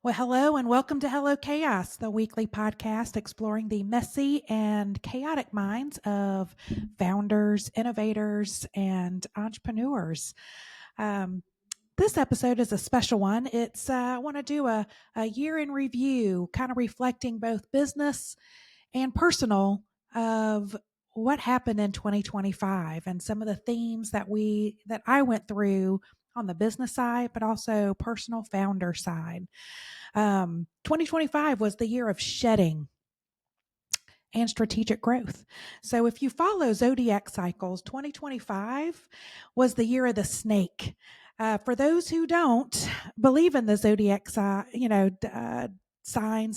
Well, hello and welcome to Hello Chaos, the weekly podcast exploring the messy and chaotic minds of founders, innovators, and entrepreneurs. Um, this episode is a special one. I want to do a year in review, kind of reflecting both business and personal of what happened in 2025 and some of the themes that I went through on the business side, but also personal founder side. 2025 was the year of shedding and strategic growth. So if you follow zodiac cycles, 2025 was the year of the snake. For those who don't believe in the zodiac, signs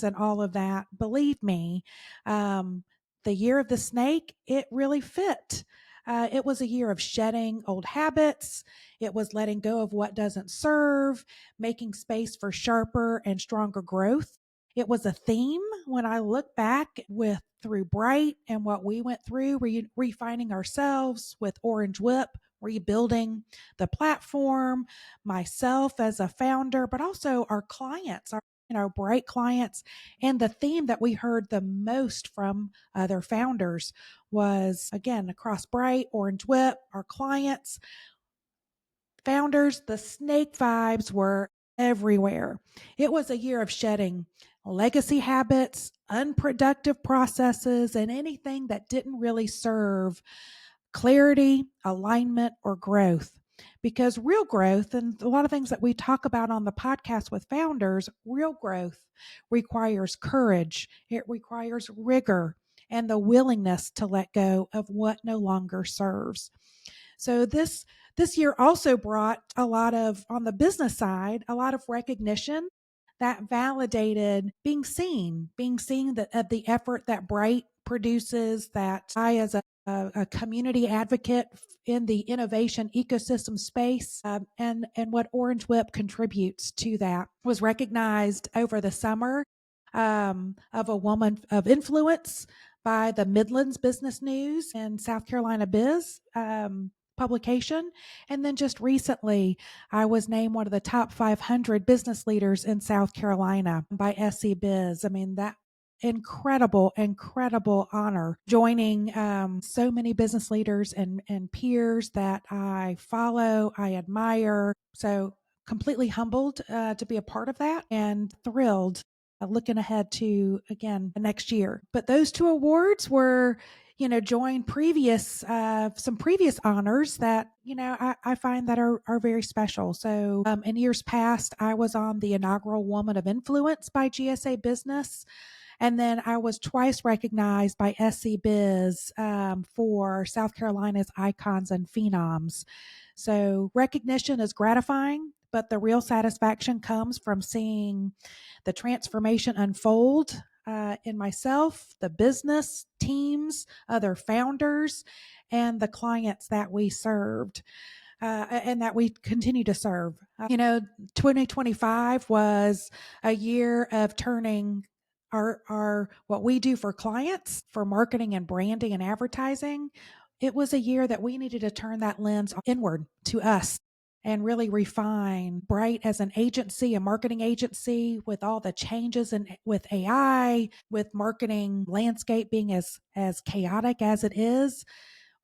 and all of that, believe me, the year of the snake, it really fit. It was a year of shedding old habits. It was letting go of what doesn't serve, making space for sharper and stronger growth. It was a theme when I look back with through Bright and what we went through, refining ourselves with OrangeWIP, rebuilding the platform, myself as a founder, but also our clients, our Bright clients. And the theme that we heard the most from other founders was again across Bright, OrangeWIP, our clients, founders, the snake vibes were everywhere. It was a year of shedding legacy habits, unproductive processes, and anything that didn't really serve clarity, alignment, or growth. Because real growth, and a lot of things that we talk about on the podcast with founders, real growth requires courage, it requires rigor, and the willingness to let go of what no longer serves. So this year also brought a lot of on the business side, a lot of recognition that validated being seen that of the effort that Bright produces, that I as a community advocate in the innovation ecosystem space, and what OrangeWhip contributes to that was recognized over the summer of a woman of influence by the Midlands Business News and South Carolina Biz publication. And then just recently, I was named one of the top 500 business leaders in South Carolina by SE Biz. I mean, that incredible honor, joining so many business leaders and peers that I follow, I admire. So completely humbled to be a part of that and thrilled looking ahead to again the next year. But those two awards were join previous some previous honors that I find that are very special. So in years past, I was on the inaugural Woman of Influence by GSA Business. And then I was twice recognized by SC Biz for South Carolina's Icons and Phenoms. So recognition is gratifying, but the real satisfaction comes from seeing the transformation unfold in myself, the business teams, other founders, and the clients that we served. And that we continue to serve. 2025 was a year of turning our what we do for clients for marketing and branding and advertising. It was a year that we needed to turn that lens inward to us and really refine Bright as an agency, a marketing agency with all the changes and with AI, with marketing landscape being as chaotic as it is.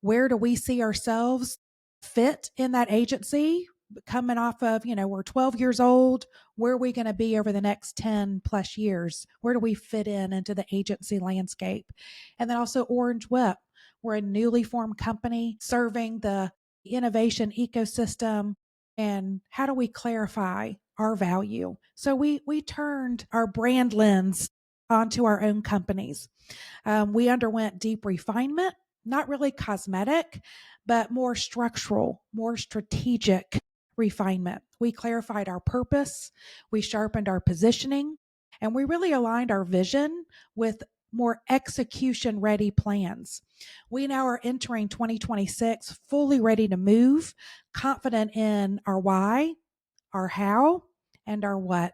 Where do we see ourselves fit in that agency coming off of, we're 12 years old. Where are we going to be over the next 10 plus years? Where do we fit into the agency landscape? And then also OrangeWhip. We're a newly formed company serving the innovation ecosystem. And how do we clarify our value? So we turned our brand lens onto our own companies. We underwent deep refinement, not really cosmetic, but more structural, more strategic refinement. We clarified our purpose, we sharpened our positioning, and we really aligned our vision with more execution ready plans. We now are entering 2026 fully ready to move, confident in our why, our how, and our what.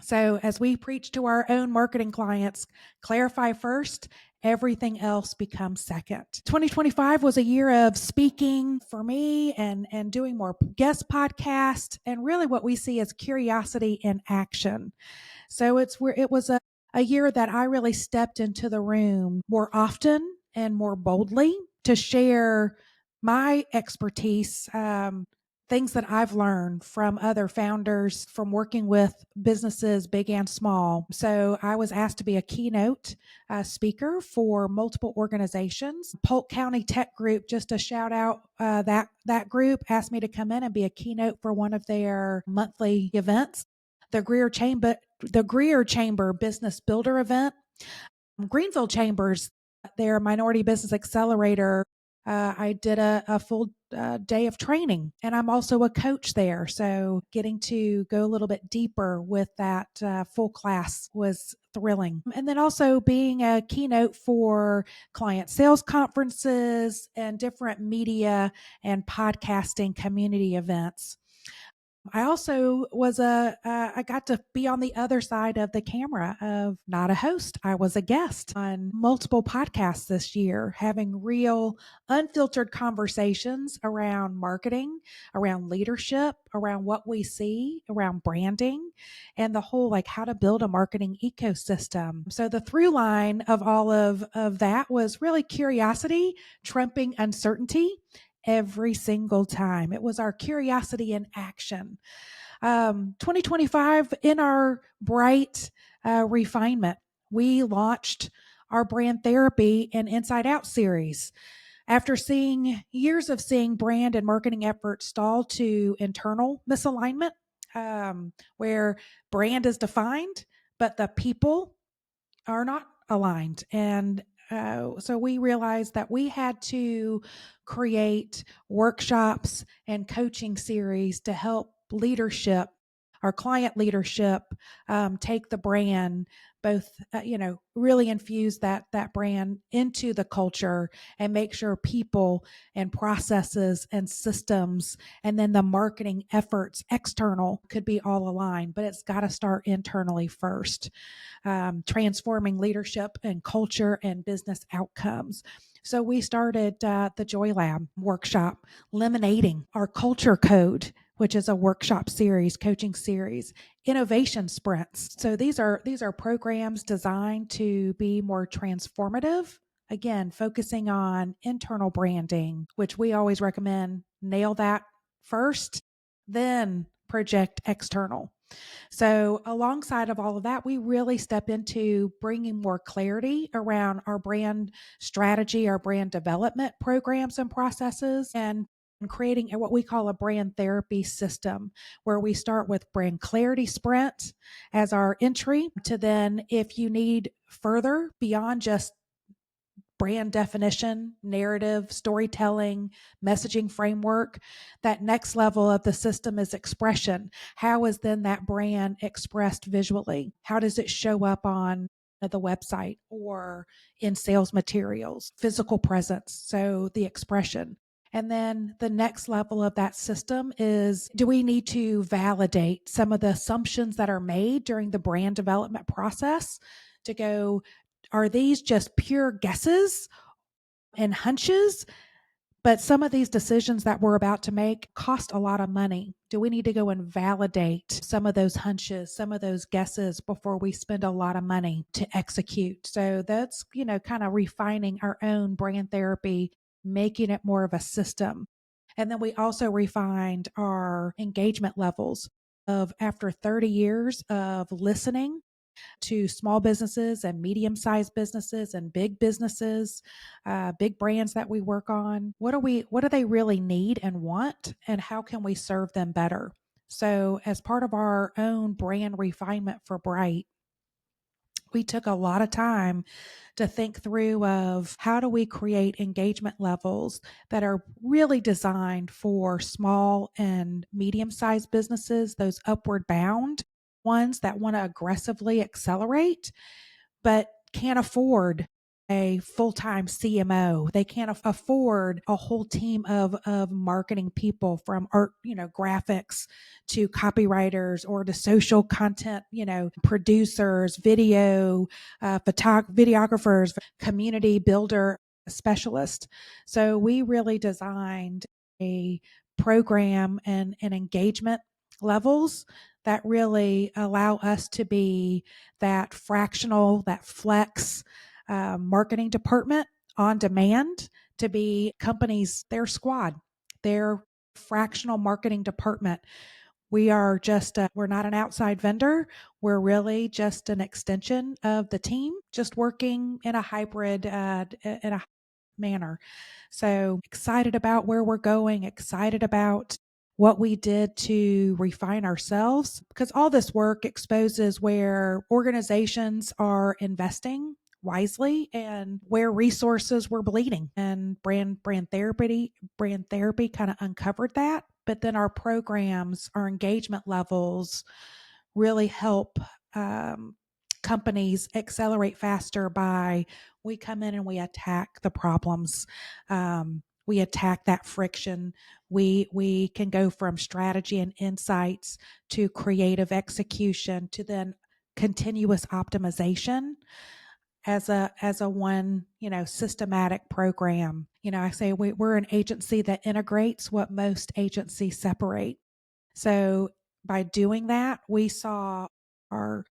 So, as we preach to our own marketing clients, clarify first, everything else becomes second. 2025 was a year of speaking for me and doing more guest podcasts, and really what we see as curiosity in action. So it's where it was a year that I really stepped into the room more often and more boldly to share my expertise, things that I've learned from other founders, from working with businesses, big and small. So I was asked to be a keynote speaker for multiple organizations. Polk County Tech Group, just a shout out, that group asked me to come in and be a keynote for one of their monthly events. The Greer Chamber Business Builder event. Greenville Chambers, their Minority Business Accelerator. I did a full day of training, and I'm also a coach there. So getting to go a little bit deeper with that full class was thrilling. And then also being a keynote for client sales conferences and different media and podcasting community events. I also I got to be on the other side of the camera of not a host. I was a guest on multiple podcasts this year, having real unfiltered conversations around marketing, around leadership, around what we see, around branding, and the whole like how to build a marketing ecosystem. So the through line of all of that was really curiosity trumping uncertainty every single time. It was our curiosity in action. 2025, in our bright refinement, we launched our brand therapy and Inside Out series. After seeing years of seeing brand and marketing efforts stall to internal misalignment, where brand is defined, but the people are not aligned. And so we realized that we had to create workshops and coaching series to help leadership, our client leadership, take the brand, both really infuse that brand into the culture and make sure people and processes and systems and then the marketing efforts external could be all aligned. But it's got to start internally first, transforming leadership and culture and business outcomes. So we started the Joy Lab workshop, Lemonading our culture code, which is a workshop series, coaching series, innovation sprints. So these are programs designed to be more transformative. Again, focusing on internal branding, which we always recommend nail that first, then project external. So, alongside of all of that, we really step into bringing more clarity around our brand strategy, our brand development programs and processes, and creating what we call a brand therapy system, where we start with brand clarity sprint as our entry to then, if you need further beyond just brand definition, narrative, storytelling, messaging framework. That next level of the system is expression. How is then that brand expressed visually? How does it show up on the website or in sales materials, physical presence? So the expression. And then the next level of that system is, do we need to validate some of the assumptions that are made during the brand development process to go, are these just pure guesses and hunches? But some of these decisions that we're about to make cost a lot of money. Do we need to go and validate some of those hunches, some of those guesses before we spend a lot of money to execute? So that's, kind of refining our own brand therapy, making it more of a system. And then we also refined our engagement levels of after 30 years of listening to small businesses and medium sized businesses and big businesses, big brands that we work on. What do they really need and want, and how can we serve them better? So, as part of our own brand refinement for Bright, we took a lot of time to think through of how do we create engagement levels that are really designed for small and medium-sized businesses, those upward bound ones that want to aggressively accelerate but can't afford a full-time CMO. They can't afford a whole team of marketing people from art, graphics to copywriters or to social content, producers, videographers, community builder specialist. So we really designed a program and engagement levels that really allow us to be that fractional, that flex marketing department on demand to be companies, their squad, their fractional marketing department. We are just, we're not an outside vendor. We're really just an extension of the team, just working in a hybrid, in a manner. So excited about where we're going, excited about what we did to refine ourselves, because all this work exposes where organizations are investing wisely and where resources were bleeding. And brand therapy kind of uncovered that. But then our programs, our engagement levels really help um, companies accelerate faster by we come in and we attack the problems. We attack that friction. We can go from strategy and insights to creative execution to then continuous optimization as a one systematic program. I say we're an agency that integrates what most agencies separate. So by doing that, we saw our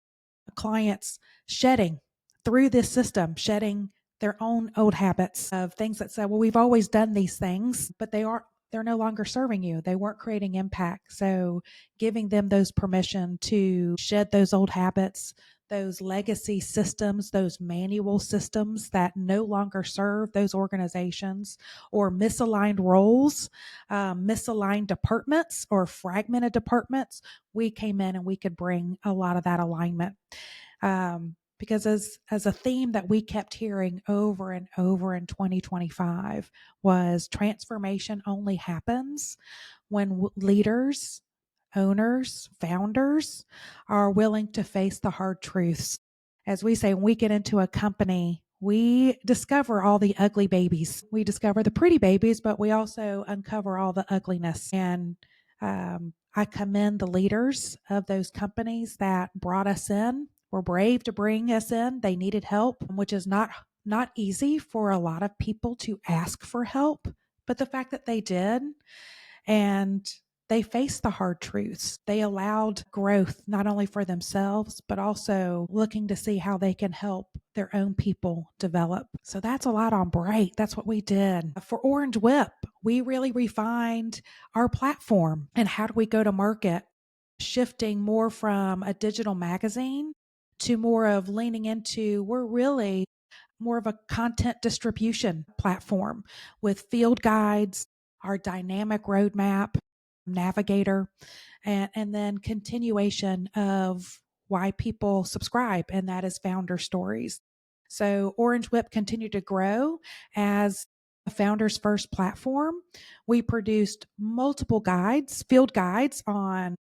clients shedding through this system, shedding their own old habits of things that said, well, we've always done these things, but they're no longer serving you. They weren't creating impact. So giving them those permission to shed those old habits, those legacy systems, those manual systems that no longer serve those organizations, or misaligned roles, misaligned departments or fragmented departments, we came in and we could bring a lot of that alignment. Because as a theme that we kept hearing over and over in 2025 was transformation only happens when leaders, owners, founders are willing to face the hard truths. As we say, when we get into a company, we discover all the ugly babies. We discover the pretty babies, but we also uncover all the ugliness. And I commend the leaders of those companies that brought us in, were brave to bring us in. They needed help, which is not easy for a lot of people to ask for help. But the fact that they did, and they faced the hard truths. They allowed growth not only for themselves, but also looking to see how they can help their own people develop. So that's a lot on Bright. That's what we did. For OrangeWIP, we really refined our platform and how do we go to market, shifting more from a digital magazine to more of leaning into, we're really more of a content distribution platform with field guides, our dynamic roadmap, navigator, and then continuation of why people subscribe, and that is founder stories. So OrangeWIP continued to grow as a founder's first platform. We produced multiple guides, field guides on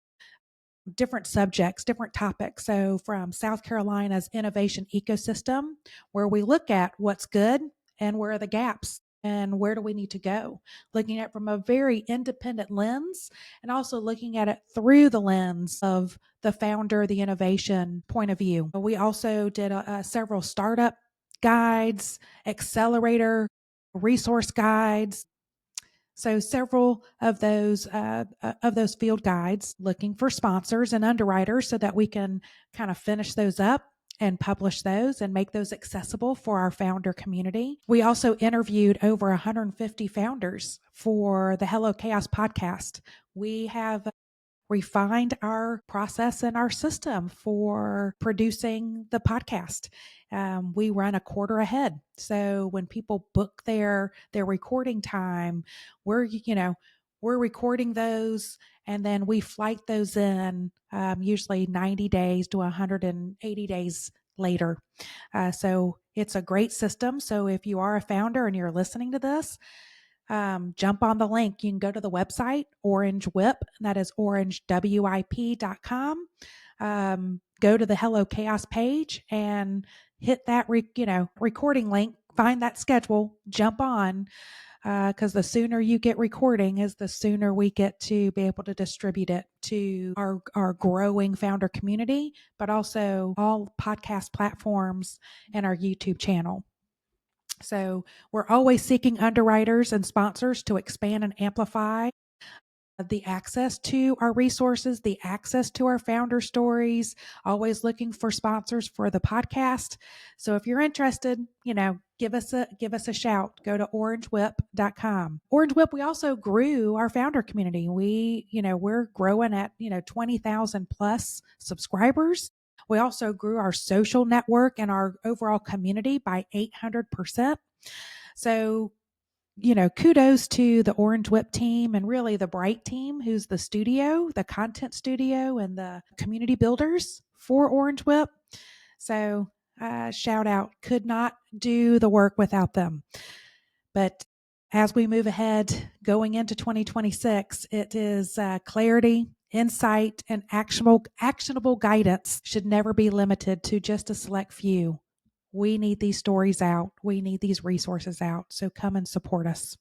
different subjects, different topics. So, from South Carolina's innovation ecosystem, where we look at what's good and where are the gaps and where do we need to go, looking at it from a very independent lens and also looking at it through the lens of the founder, the innovation point of view. We also did several startup guides, accelerator resource guides, so several of those field guides looking for sponsors and underwriters so that we can kind of finish those up and publish those and make those accessible for our founder community. We also interviewed over 150 founders for the Hello Chaos podcast. We have refined our process and our system for producing the podcast. We run a quarter ahead. So when people book their recording time, we're recording those and then we flight those in usually 90 days to 180 days later. So it's a great system. So if you are a founder and you're listening to this, jump on the link. You can go to the website, OrangeWIP, that is orangewip.com. Go to the Hello Chaos page and hit that recording link find that schedule, jump on, because the sooner you get recording is the sooner we get to be able to distribute it to our growing founder community, but also all podcast platforms and our YouTube channel. So we're always seeking underwriters and sponsors to expand and amplify the access to our resources, the access to our founder stories, always looking for sponsors for the podcast. So if you're interested, give us a shout. Go to orangewhip.com. OrangeWhip, we also grew our founder community. We're growing at, 20,000 plus subscribers. We also grew our social network and our overall community by 800%. So kudos to the OrangeWIP team and really the Bright team, who's the studio, the content studio, and the community builders for OrangeWIP. So, shout out. Could not do the work without them. But as we move ahead going into 2026, it is clarity, insight, and actionable guidance should never be limited to just a select few. We need these stories out. We need these resources out. So come and support us.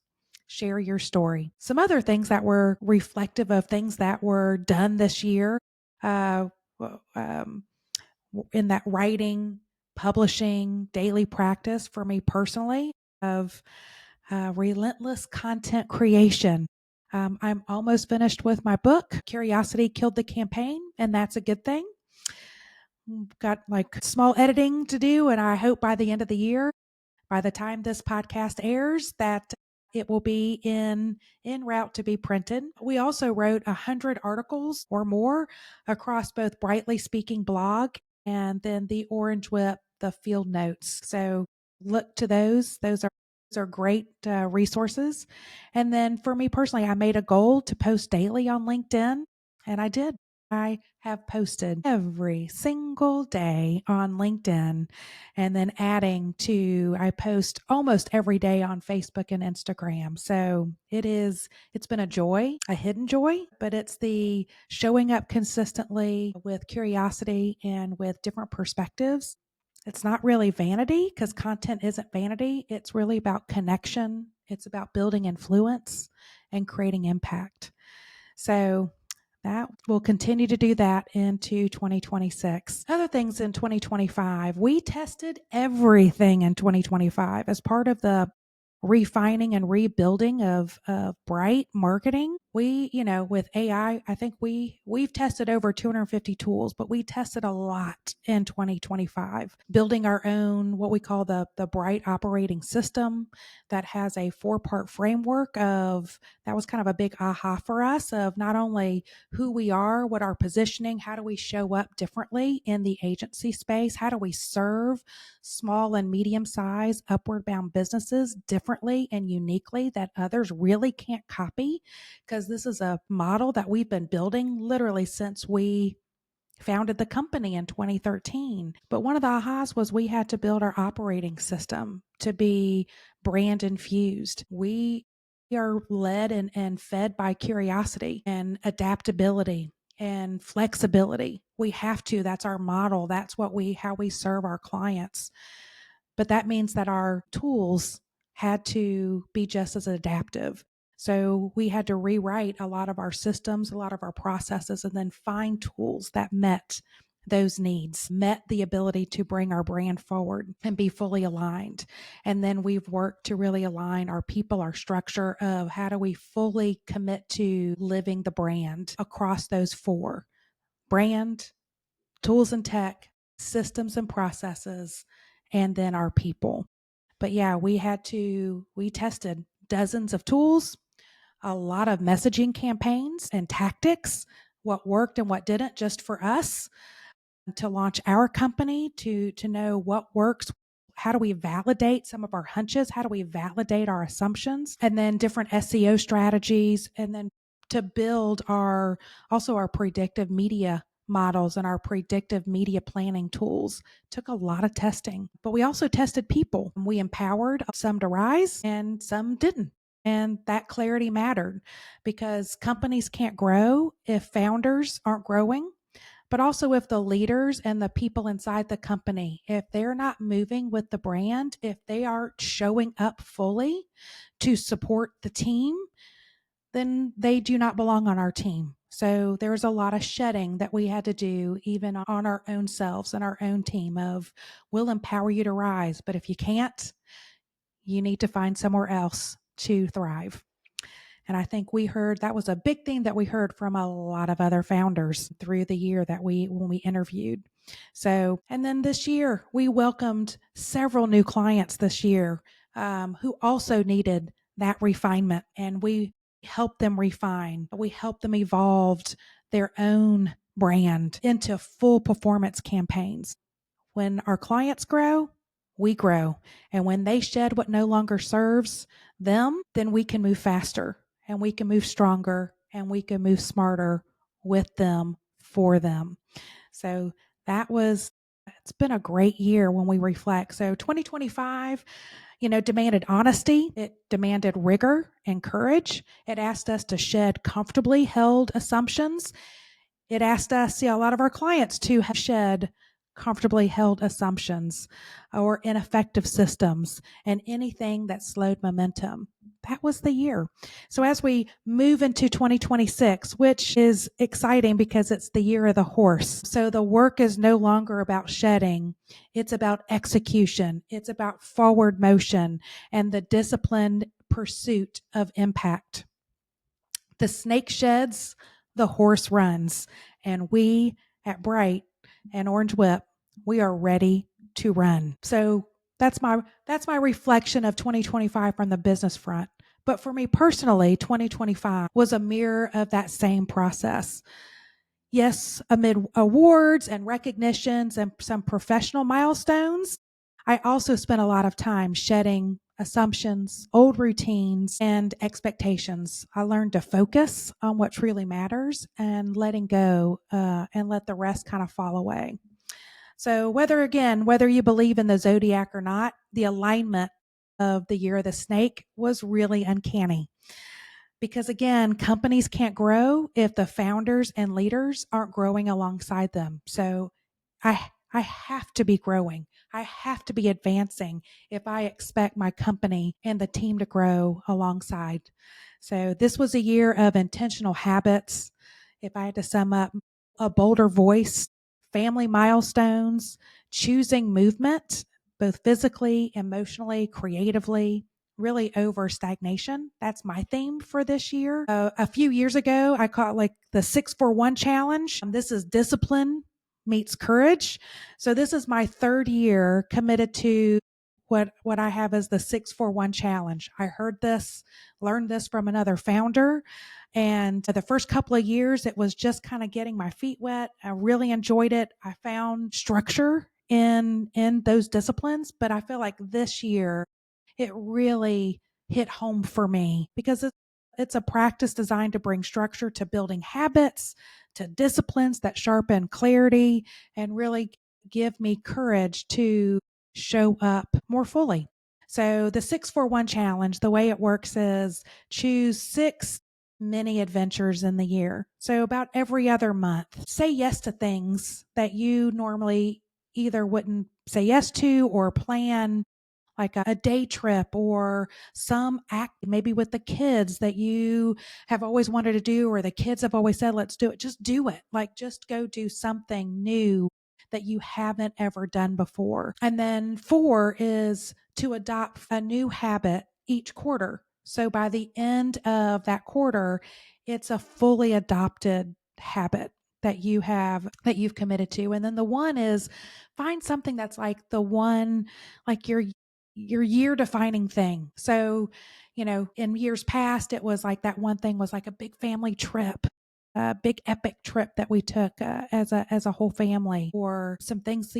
Share your story. Some other things that were reflective of things that were done this year in that writing, publishing, daily practice for me personally of relentless content creation. I'm almost finished with my book. Curiosity killed the campaign, and that's a good thing. Got like small editing to do, and I hope by the end of the year, by the time this podcast airs, that it will be en route to be printed. We also wrote 100 articles or more across both Brightly Speaking blog and then the OrangeWhip, the field notes. So look to those. Those are great resources. And then for me personally, I made a goal to post daily on LinkedIn, and I did. I have posted every single day on LinkedIn, and then I post almost every day on Facebook and Instagram. So it's been a joy, a hidden joy, but it's the showing up consistently with curiosity and with different perspectives. It's not really vanity, because content isn't vanity. It's really about connection. It's about building influence and creating impact. So that we'll continue to do that into 2026. Other things in 2025, we tested everything in 2025 as part of the refining and rebuilding of Bright marketing. We, with AI, I think we've tested over 250 tools, but we tested a lot in 2025, building our own, what we call the Bright operating system that has a 4-part framework that was kind of a big aha for us of not only who we are, what our positioning, how do we show up differently in the agency space, how do we serve small and medium-sized upward bound businesses differently and uniquely that others really can't copy, because this is a model that we've been building literally since we founded the company in 2013. But one of the ahas was we had to build our operating system to be brand infused. We are led and fed by curiosity and adaptability and flexibility. We have to. That's our model. That's how we serve our clients. But that means that our tools had to be just as adaptive. So we had to rewrite a lot of our systems, a lot of our processes, and then find tools that met those needs, met the ability to bring our brand forward and be fully aligned. And then we've worked to really align our people, our structure of how do we fully commit to living the brand across those 4: brand, tools and tech, systems and processes, and then our people. But yeah, we tested dozens of tools, a lot of messaging campaigns and tactics, what worked and what didn't, just for us to launch our company, to know what works. How do we validate some of our hunches? How do we validate our assumptions? And then different SEO strategies, and then to build our predictive media models and our predictive media planning tools. Took a lot of testing, but we also tested people. We empowered some to rise and some didn't. And that clarity mattered, because companies can't grow if founders aren't growing. but also if the leaders and the people inside the company, if they're not moving with the brand, if they aren't showing up fully to support the team, then they do not belong on our team. So there's a lot of shedding that we had to do, even on our own selves and our own team of, we'll empower you to rise, but if you can't, you need to find somewhere else to thrive. And I think we heard that was a big thing that we heard from a lot of other founders through the year that when we interviewed. So, and then this year we welcomed several new clients this year who also needed that refinement, and we helped them refine. We helped them evolve their own brand into full performance campaigns. When our clients grow, we grow. And when they shed what no longer serves them, then we can move faster and we can move stronger and we can move smarter with them, for them. So it's been a great year when we reflect. So 2025, demanded honesty. It demanded rigor and courage. It asked us to shed comfortably held assumptions. It asked us, a lot of our clients to have shed comfortably held assumptions or ineffective systems and anything that slowed momentum. That was the year. So as we move into 2026, which is exciting because it's the year of the horse. So the work is no longer about shedding. It's about execution. It's about forward motion and the disciplined pursuit of impact. The snake sheds, the horse runs, and we at Bright and OrangeWIP, we are ready to run. So that's my reflection of 2025 from the business front. But for me personally, 2025 was a mirror of that same process. Yes, amid awards and recognitions and some professional milestones, I also spent a lot of time shedding assumptions, old routines, and expectations. I learned to focus on what truly matters and letting go and let the rest kind of fall away. So, whether you believe in the zodiac or not, the alignment of the year of the snake was really uncanny. Because again, companies can't grow if the founders and leaders aren't growing alongside them. So I have to be growing. I have to be advancing if I expect my company and the team to grow alongside. So this was a year of intentional habits. If I had to sum up, a bolder voice, family milestones, choosing movement, both physically, emotionally, creatively, really over stagnation. That's my theme for this year. A few years ago, I caught like the 6-for-1 challenge. This is discipline meets courage. So this is my third year committed to what I have as the 6-for-1 challenge. I learned this from another founder. And the first couple of years, it was just kind of getting my feet wet. I really enjoyed it. I found structure in those disciplines, but I feel like this year it really hit home for me because it's a practice designed to bring structure to building habits, to disciplines that sharpen clarity, and really give me courage to show up more fully. So, the 6-for-1 challenge, the way it works is choose 6 mini adventures in the year. So, about every other month, say yes to things that you normally either wouldn't say yes to or plan, like a day trip or some act maybe with the kids that you have always wanted to do, or the kids have always said, let's do it. Just do it. Like just go do something new that you haven't ever done before. And then 4 is to adopt a new habit each quarter. So by the end of that quarter, it's a fully adopted habit that you've committed to. And then the 1 is find something that's like the one, like your year defining thing. So, in years past, it was like that one thing was like a big family trip, a big epic trip that we took as a whole family, or some things,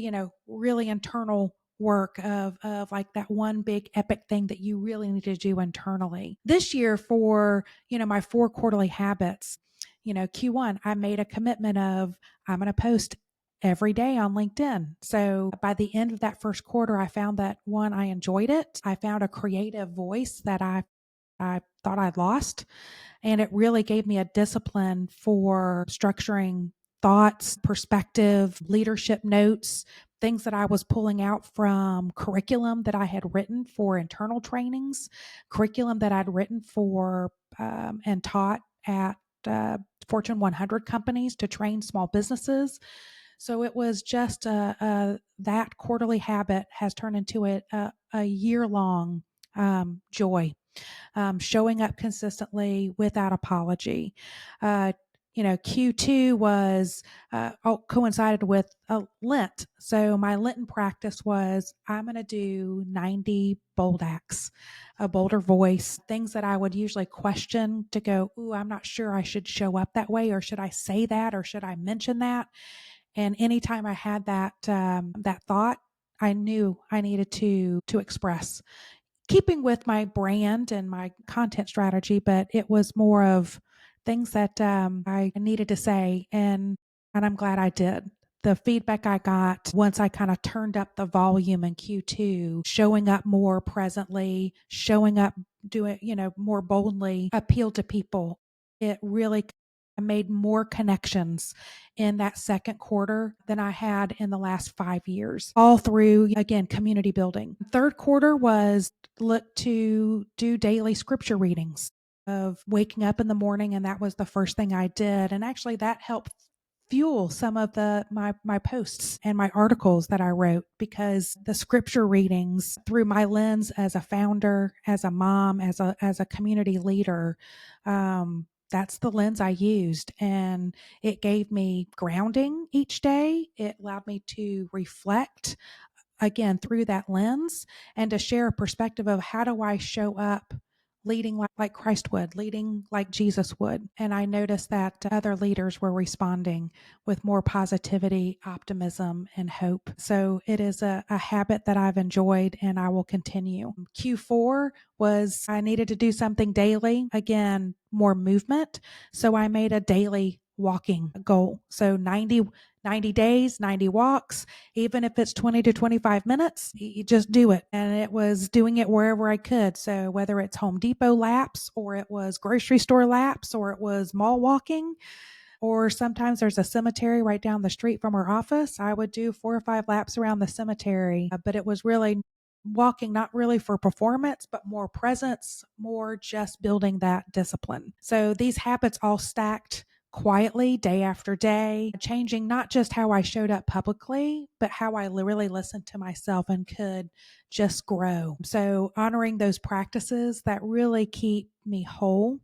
really internal work of like that one big epic thing that you really need to do internally. This year for, my 4 quarterly habits, Q1, I made a commitment of I'm going to post every day on LinkedIn. So by the end of that first quarter, I found that one, I enjoyed it. I found a creative voice that I thought I'd lost. And it really gave me a discipline for structuring thoughts, perspective, leadership notes, things that I was pulling out from curriculum that I had written for internal trainings, curriculum that I'd written for and taught at uh, Fortune 100 companies to train small businesses. So it was just that quarterly habit has turned into a year long joy, showing up consistently without apology. Uh, Q2 was coincided with Lent. So my Lenten practice was I'm going to do 90 bold acts, a bolder voice, things that I would usually question to go, ooh, I'm not sure I should show up that way, or should I say that, or should I mention that? And anytime I had that thought, I knew I needed to express, keeping with my brand and my content strategy, but it was more of things that I needed to say, and I'm glad I did. The feedback I got once I kind of turned up the volume in Q2, showing up more presently, showing up, doing, more boldly, appeal to people. It really I made more connections in that second quarter than I had in the last 5 years, all through, again, community building. Third quarter was look to do daily scripture readings, of waking up in the morning, and that was the first thing I did. And actually that helped fuel some of my posts and my articles that I wrote, because the scripture readings through my lens as a founder, as a mom, as a community leader, that's the lens I used, and it gave me grounding each day. It allowed me to reflect again through that lens, and to share a perspective of how do I show up leading like Christ would, leading like Jesus would. And I noticed that other leaders were responding with more positivity, optimism, and hope. So it is a habit that I've enjoyed and I will continue. Q4 was I needed to do something daily, again, more movement. So I made a daily walking goal. So 90 days, 90 walks, even if it's 20 to 25 minutes, you just do it. And it was doing it wherever I could. So whether it's Home Depot laps, or it was grocery store laps, or it was mall walking, or sometimes there's a cemetery right down the street from our office, I would do 4 or 5 laps around the cemetery. But it was really walking, not really for performance, but more presence, more just building that discipline. So these habits all stacked quietly day after day, changing not just how I showed up publicly, but how I really listened to myself and could just grow. So honoring those practices that really keep me whole.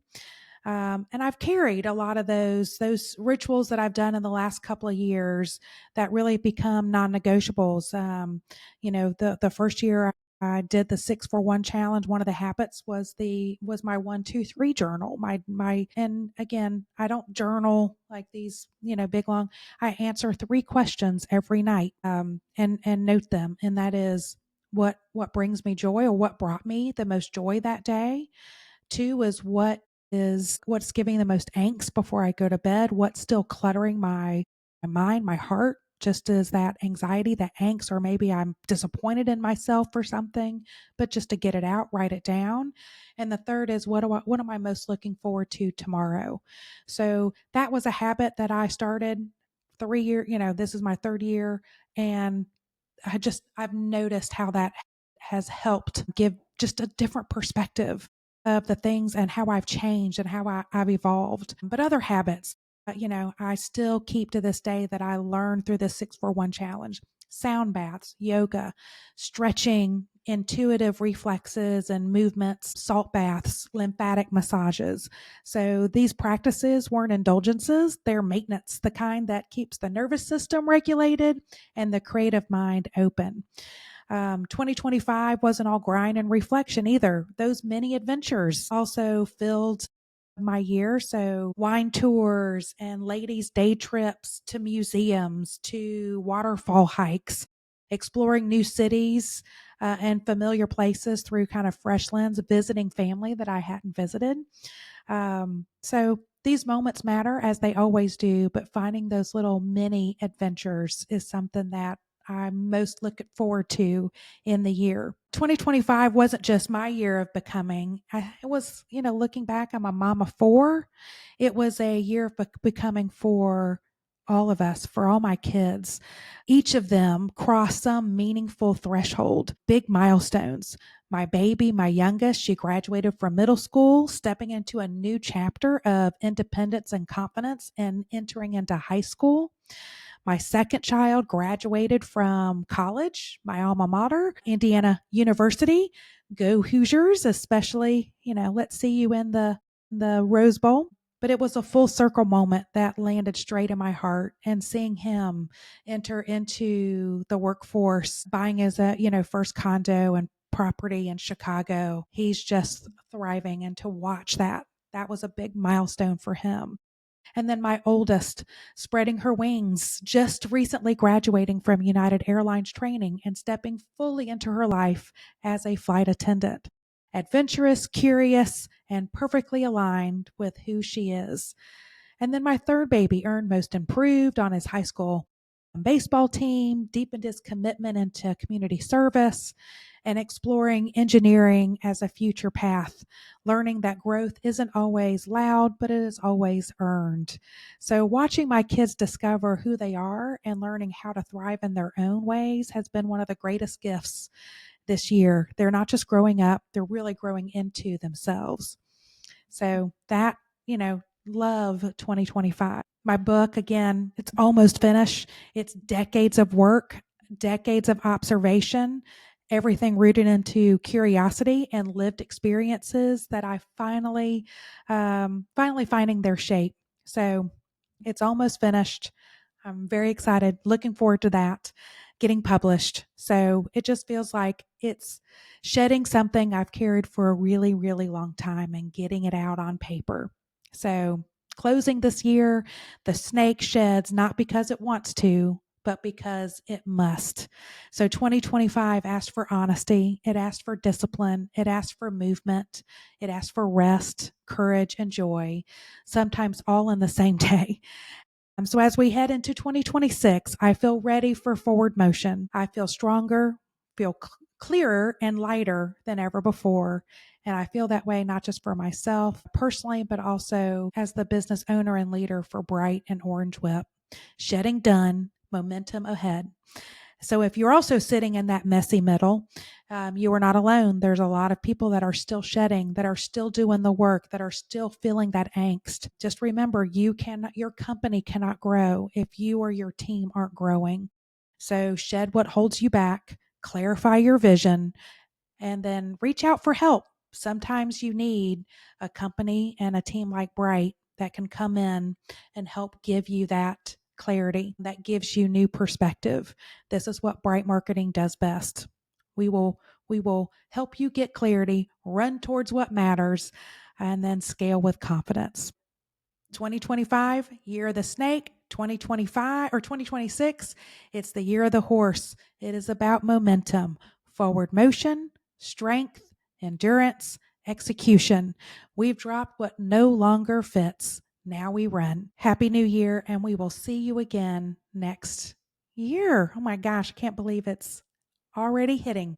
And I've carried a lot of those rituals that I've done in the last couple of years that really become non-negotiables. The first year I did the 6-for-1 challenge. One of the habits was my 1, 2, 3 journal. And again, I don't journal like these, big long. I answer 3 questions every night, and note them, and that is what brings me joy, or what brought me the most joy that day. 2 is what's giving the most angst before I go to bed, what's still cluttering my mind, my heart, just as that anxiety, that angst, or maybe I'm disappointed in myself for something, but just to get it out, write it down. And the third is what am I most looking forward to tomorrow? So that was a habit that I started 3 year, this is my third year, and I've noticed how that has helped give just a different perspective of the things and how I've changed and how I've evolved. But other habits, I still keep to this day that I learned through this 6-for-1 challenge: sound baths, yoga, stretching, intuitive reflexes and movements, salt baths, lymphatic massages. So these practices weren't indulgences, they're maintenance, the kind that keeps the nervous system regulated and the creative mind open. 2025 wasn't all grind and reflection either. Those many adventures also filled my year. So wine tours and ladies' day trips to museums, to waterfall hikes, exploring new cities and familiar places through kind of fresh lens, visiting family that I hadn't visited. So these moments matter, as they always do, but finding those little mini adventures is something that I'm most looking forward to in the year. 2025 wasn't just my year of becoming. It was, looking back, I'm a mom of 4. It was a year of becoming for all of us, for all my kids. Each of them crossed some meaningful threshold, big milestones. My baby, my youngest, she graduated from middle school, stepping into a new chapter of independence and confidence and entering into high school. My second child graduated from college, my alma mater, Indiana University. Go Hoosiers, especially, let's see you in the Rose Bowl. But it was a full circle moment that landed straight in my heart, and seeing him enter into the workforce, buying his first condo and property in Chicago. He's just thriving, and to watch that was a big milestone for him. And then my oldest spreading her wings, just recently graduating from United Airlines training and stepping fully into her life as a flight attendant. Adventurous, curious, and perfectly aligned with who she is. And then my third baby earned most improved on his high school baseball team, deepened his commitment into community service, and exploring engineering as a future path, learning that growth isn't always loud, but it is always earned. So, watching my kids discover who they are and learning how to thrive in their own ways has been one of the greatest gifts this year. They're not just growing up, they're really growing into themselves. So, love 2025. My book, again, it's almost finished. It's decades of work, decades of observation, everything rooted into curiosity and lived experiences that I finally finding their shape. So it's almost finished. I'm very excited, looking forward to that getting published. So it just feels like it's shedding something I've carried for a really, really long time and getting it out on paper. So closing this year, the snake sheds not because it wants to, but because it must. So 2025 asked for honesty, it asked for discipline, it asked for movement, it asked for rest, courage, and joy, sometimes all in the same day. So as we head into 2026, I feel ready for forward motion. I feel stronger, feel clearer and lighter than ever before. And I feel that way not just for myself personally, but also as the business owner and leader for Bright and OrangeWIP. Shedding done, momentum ahead. So if you're also sitting in that messy middle, you are not alone. There's a lot of people that are still shedding, that are still doing the work, that are still feeling that angst. Just remember, your company cannot grow if you or your team aren't growing. So shed what holds you back, clarify your vision, and then reach out for help. Sometimes you need a company and a team like Bright that can come in and help give you that clarity, that gives you new perspective. This is what Bright Marketing does best. We will help you get clarity, run towards what matters, and then scale with confidence. 2025, year of the snake. 2025 or 2026, it's the year of the horse. It is about momentum, forward motion, strength, endurance, execution. We've dropped what no longer fits. Now we run. Happy New Year, and we will see you again next year. Oh my gosh, I can't believe it's already hitting.